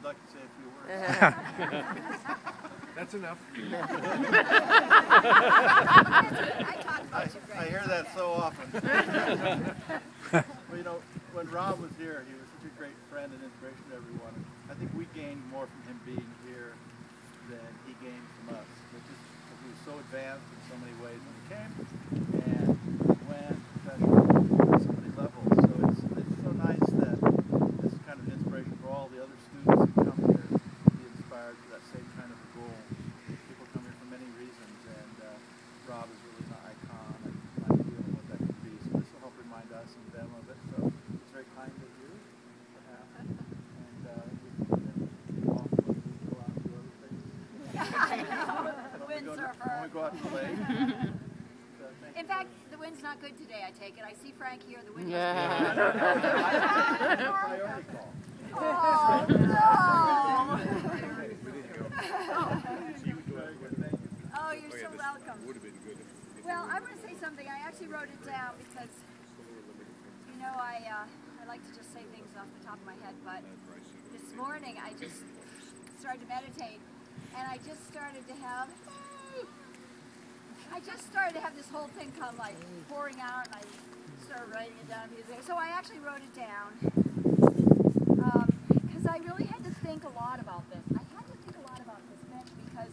you'd like to say a few words. That's enough. I hear that so often. Well, you know, when Rob was here, he was such a great friend and inspiration to everyone. I think we gained more from him being here than he gained from us. Because he was so advanced in so many ways when he came, and went professional on so many levels. So it's so nice that this is kind of an inspiration for all the other students who come here to be inspired for that same kind of a goal. People come here for many reasons, and Rob is really an icon and an idea of what that could be. So this will help remind us and them of it. So it's very kind of you to have him. And we can off when we go out and do other things. When we go out to the lake. In fact, the wind's not good today, I take it. I see Frank here, the wind is Priority call. Oh, no! Oh, you're so welcome. Well, I want to say something. I actually wrote it down because, you know, I like to just say things off the top of my head, but this morning I just started to meditate, and I just started to have, this whole thing come like pouring out, and I started writing it down. So I actually wrote it down because I really had to think a lot about this. I had to think a lot about this bench because,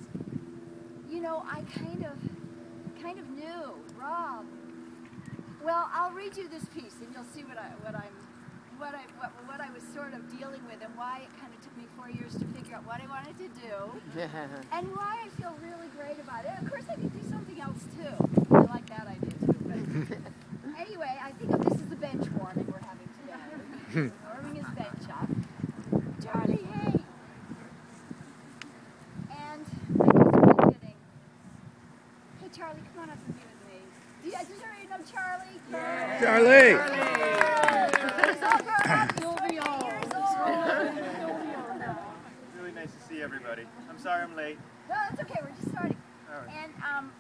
you know, I kind of knew Rob. Well, I'll read you this piece, and you'll see what I was sort of dealing with, and why it kind of took me 4 years to figure out what I wanted to do, and why I feel really great about it. And of course, I could do something else too. I like that idea too. But anyway, I think of this as the bench warming we're having today. Warming his bench up. Charlie, hey! And I guess we're fitting. Hey, Charlie, come on up and be with me. Do you already know Charlie? Yeah. Charlie! He's all grown up. He's 20 years old. Really nice to see everybody. I'm sorry I'm late. No, that's okay. We're just starting. All right. And,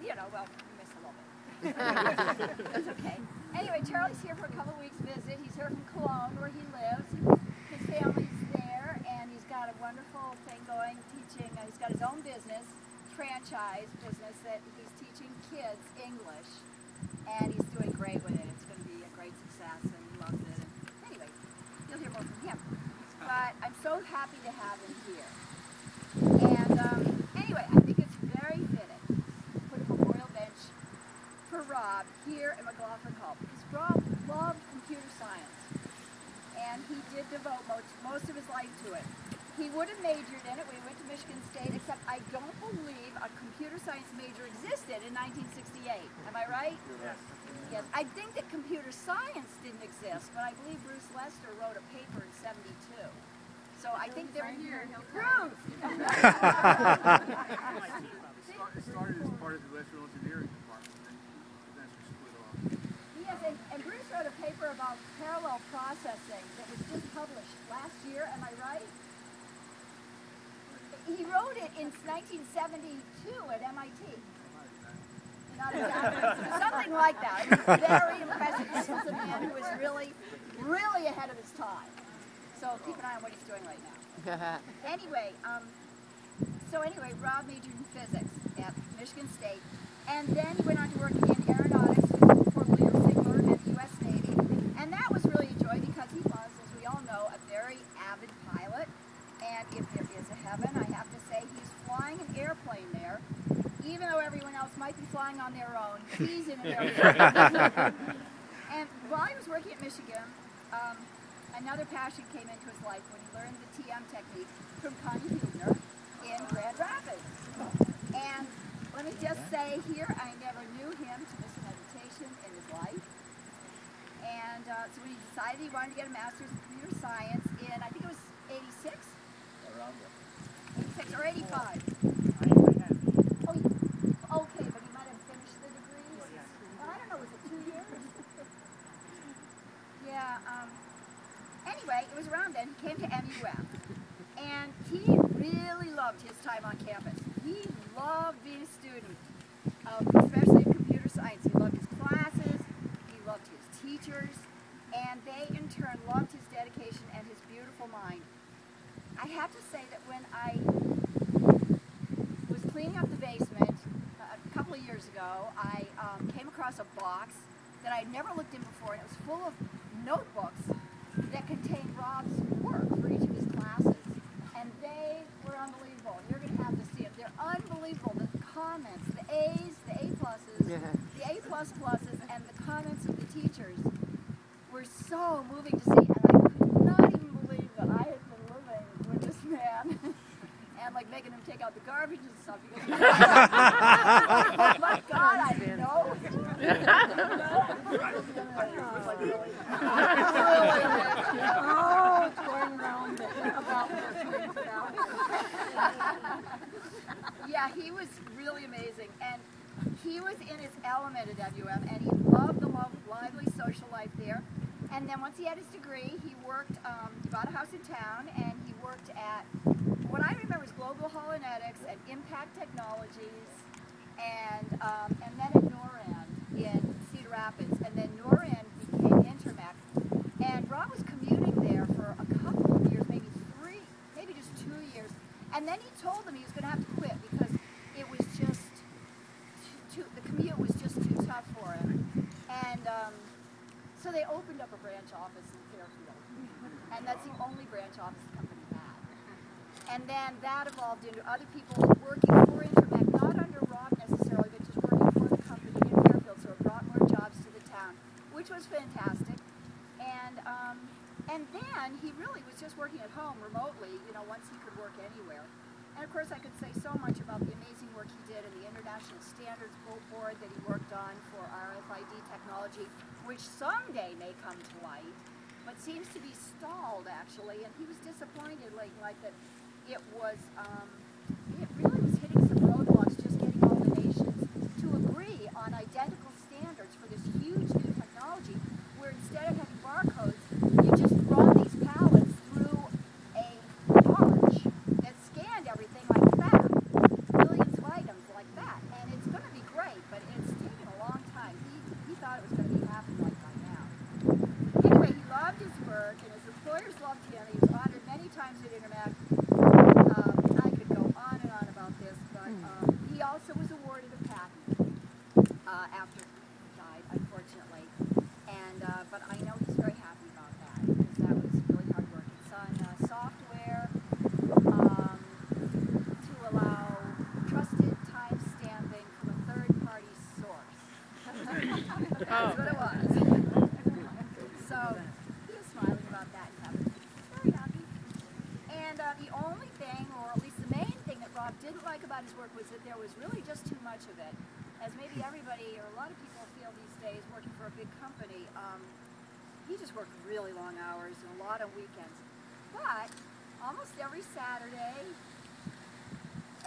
you know, well, we missed a little bit. That's okay. Anyway, Charlie's here for a couple of weeks visit. He's here from Cologne, where he lives. His family's there, and he's got a wonderful thing going, teaching. He's got his own business, franchise business, that he's teaching kids English, and he's doing great with it. It's going to be a great success, and he loves it. And anyway, you'll hear more from him. But I'm so happy to have him here. And anyway, I think it's very fitting to put a memorial bench for Rob here at McLaughlin Hall, because Rob loved computer science, and he did devote most of his life to it. He would have majored in it when he went to Michigan State, except I don't believe a computer science major existed in 1968. Am I right? Yes. Yes. I think that computer science didn't exist, but I believe Bruce Lester wrote a paper in '72. So I think they're here. Bruce! It started as part of the electrical engineering department, and then eventually split off. Yes, and Bruce wrote a paper about parallel processing that was just published last year. Am I right? He wrote it in 1972 at MIT. Not exactly. Something like that. It was very impressive. This was a man who was really, really ahead of his time. So keep an eye on what he's doing right now. Anyway, Rob majored in physics at Michigan State, and then he went on to work in aeronautics for William Sigler at the U.S. Navy, and that was really a joy because he was, as we all know, a very avid pilot. And if there is a heaven, I have to say he's flying an airplane there, even though everyone else might be flying on their own. He's in an airplane. And while he was working at Michigan, another passion came into his life when he learned the TM technique from Connie Hubner in Grand Rapids. And let me just say here, I never knew him to miss a meditation in his life. And so when he decided he wanted to get a master's in computer science in, I think it was 86? Around there. 86 or 85. Oh, okay, but he might have finished the degree. Well, I don't know, was it 2 years? Yeah, anyway, it was around then. He came to MUM, and he really loved his time on campus. He loved being a student, especially in computer science. He loved his classes, he loved his teachers, and they in turn loved his dedication and his beautiful mind. I have to say that when I was cleaning up the basement a couple of years ago, I came across a box that I'd never looked in before, and it was full of notebooks that contained Rob's work for each of his classes. And they were unbelievable. You're going to have to see them. They're unbelievable. The comments, the A's, the A pluses, the A plus pluses, and the comments of the teachers were so moving to see. And I could not even believe that I had been living with this man. And like making him take out the garbage and stuff because oh my God, I know. Oh, it's going around about yeah, he was really amazing, and he was in his element at WM, and he loved the lively social life there. And then once he had his degree, he worked, he bought a house in town, and he worked at, what I remember is Global Holonetics and Impact Technologies, and then at NORAN in Cedar Rapids, and then NORAN became Intermec. And Rob was commuting there for a couple of years, maybe 3, maybe just 2 years, and then he told them he was going to have to quit because it was just the commute was just too tough for him. And so they opened up a branch office in Fairfield, and that's the only branch office the company had. And then that evolved into other people working for Intermec, not under Rob necessarily, but just working for the company in Fairfield, so it brought more jobs to the town, which was fantastic. And then he really was just working at home remotely, you know, once he could work anywhere. And of course I could say so much about the amazing work he did in the International Standards Board that he worked on for RFID technology, which someday may come to light, but seems to be stalled actually. And he was disappointed, like that it was, it really was hitting some roadblocks just getting all the nations to agree on identical standards for this huge new technology, where instead of having barcodes, you just run these pallets through a barge that scanned everything like that, millions of items like that, and it's going to be great, but it's taken a long time. He thought it was going to be happening like by now. Anyway, he loved his work, and his employers loved him. He was honored many times at Intermec. I could go on and on about this, but he also was awarded a patent after he died, unfortunately. And but I know he's very happy about that because that was really hard work. It's on software to allow trusted time stamping from a third-party source. That's what it was. So he was smiling about that and happy. Very happy. And the only thing, or at least the main thing that Rob didn't like about his work was that there was really just too much of it. As maybe everybody or a lot of people feel these days working for a big company, he just worked really long hours and a lot of weekends. But almost every Saturday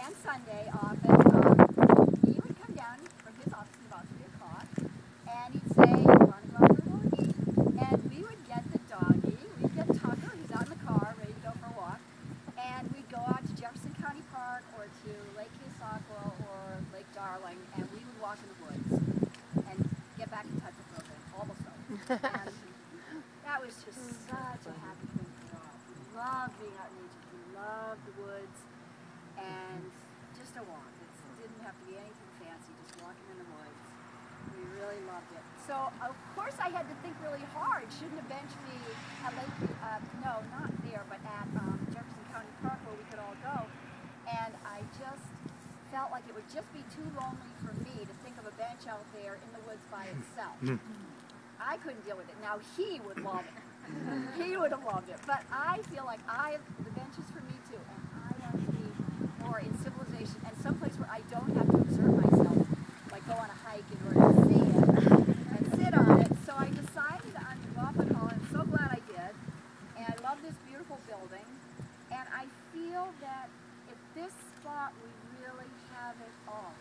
and Sunday often, he would come down from his office at about 3 o'clock and he'd say, "You want to go out for a walkie?" And we would get the doggy, we'd get Tucker, who's out in the car ready to go for a walk, and we'd go out to Jefferson County Park or to Lake Kisakwa or Lake Darling, and we would walk in the woods and get back in touch with Rogan, almost over. And that was just such a happy thing for Rob. He loved being out in nature. He loved the woods and just a walk. It didn't have to be anything fancy, just walking in the woods. We really loved it. So, of course, I had to think really hard. Shouldn't a bench be at Lake, no, not there, but at Jefferson County Park where we could all go. And I just felt like it would just be too lonely for me to think of a bench out there in the woods by itself. I couldn't deal with it. Now he would love it. He would have loved it. But I feel like the bench is for me too. And I want to be more in civilization and someplace where I don't have to observe myself, like go on a hike in order to see it and sit on it. So I decided on McLaughlin Hall, and I'm so glad I did. And I love this beautiful building. And I feel that at this spot we really have it all.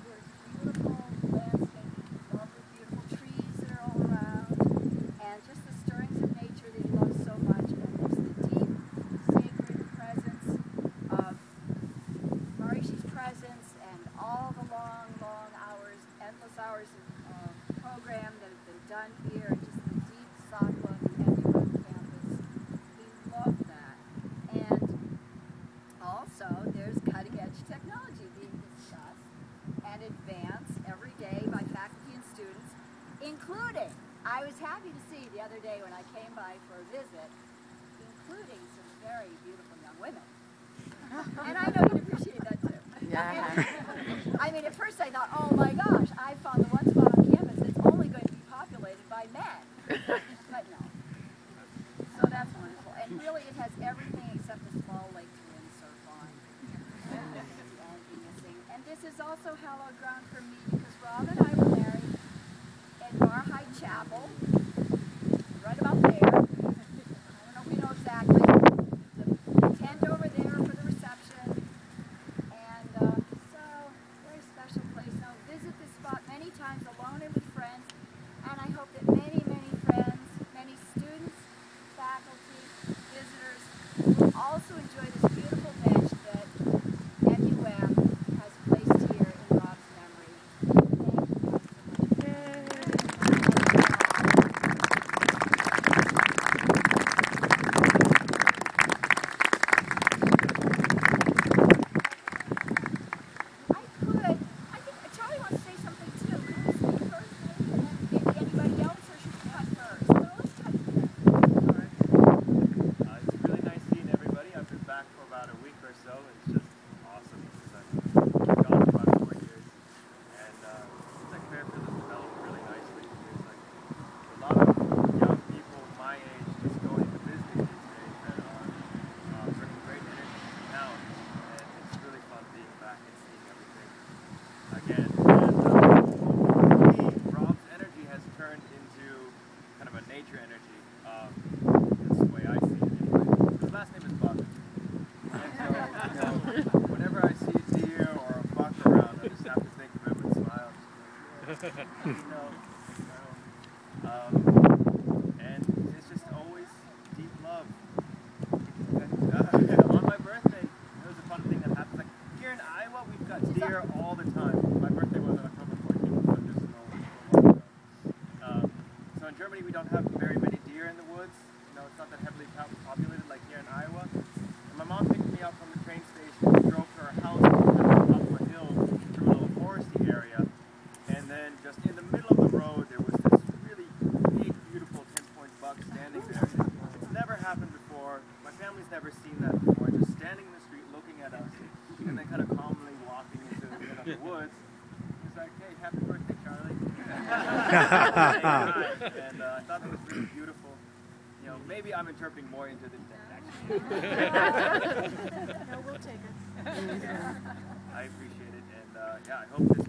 There's beautiful landscape, lovely beautiful trees that are all around, and just the stirrings of nature that he loves so much, and there's the deep, sacred presence of Maharishi's presence and all the long, long hours, endless hours of program that have been done here, and just the deep sakwa, the Edinburgh campus. He loved that. And was happy to see the other day when I came by for a visit, including some very beautiful young women. And I know you'd appreciate that too. Yeah. I mean, at first I thought, oh my gosh, I found the one spot on campus that's only going to be populated by men. But no. So that's wonderful. And really it has everything except a small lake to windsurf on. And this is also hallowed ground for me because Rob and I were married in Maharishi Chapel, right about there. I don't know if we know exactly. The tent over there for the reception. And so, very special place. Now, visit this spot many times alone and with friends. And I hope that many, many friends, many students, faculty, visitors will also enjoy this beautiful bench that MUM has placed here in Rob's memory. I think Charlie wants to say something too. Could we speak first maybe, and then maybe anybody else, or should we cut first? No, let's cut first. It's really nice seeing everybody. I've been back for about a week or so. It's just awesome because I've gone for about 4 years. And it's like Fairfield has developed really nicely. There's like a lot of young people my age just going to visit these days that are bringing great energy to town. And it's really fun being back and seeing everything again. And for me, Rob's energy has turned into kind of a nature energy. That's the way I see it anyway. His last name is Buck. And so, whenever I see a deer or a buck around, I just have to think of him and smile. And it's just always deep love. And, on my birthday, there was a fun thing that happens. Like here in Iowa, we've got deer all the time. My birthday was on October 14th, so just a while ago. So in Germany, we don't have very many deer in the woods. You know, it's not that heavily populated like here in Iowa. And my mom picked me up from the train station and drove to her house up a hill through a little foresty area. And then just in the middle of the road, there was this really big, beautiful 10-point buck standing there. It's never happened before. My family's never seen that before. Just standing in the street looking at us and then kind of calmly walking into the middle of the woods. He's like, hey, happy birthday, Charlie. And I thought that was really beautiful. You know, maybe I'm interpreting more into the actually. No, we'll take it. I appreciate it, and yeah, I hope this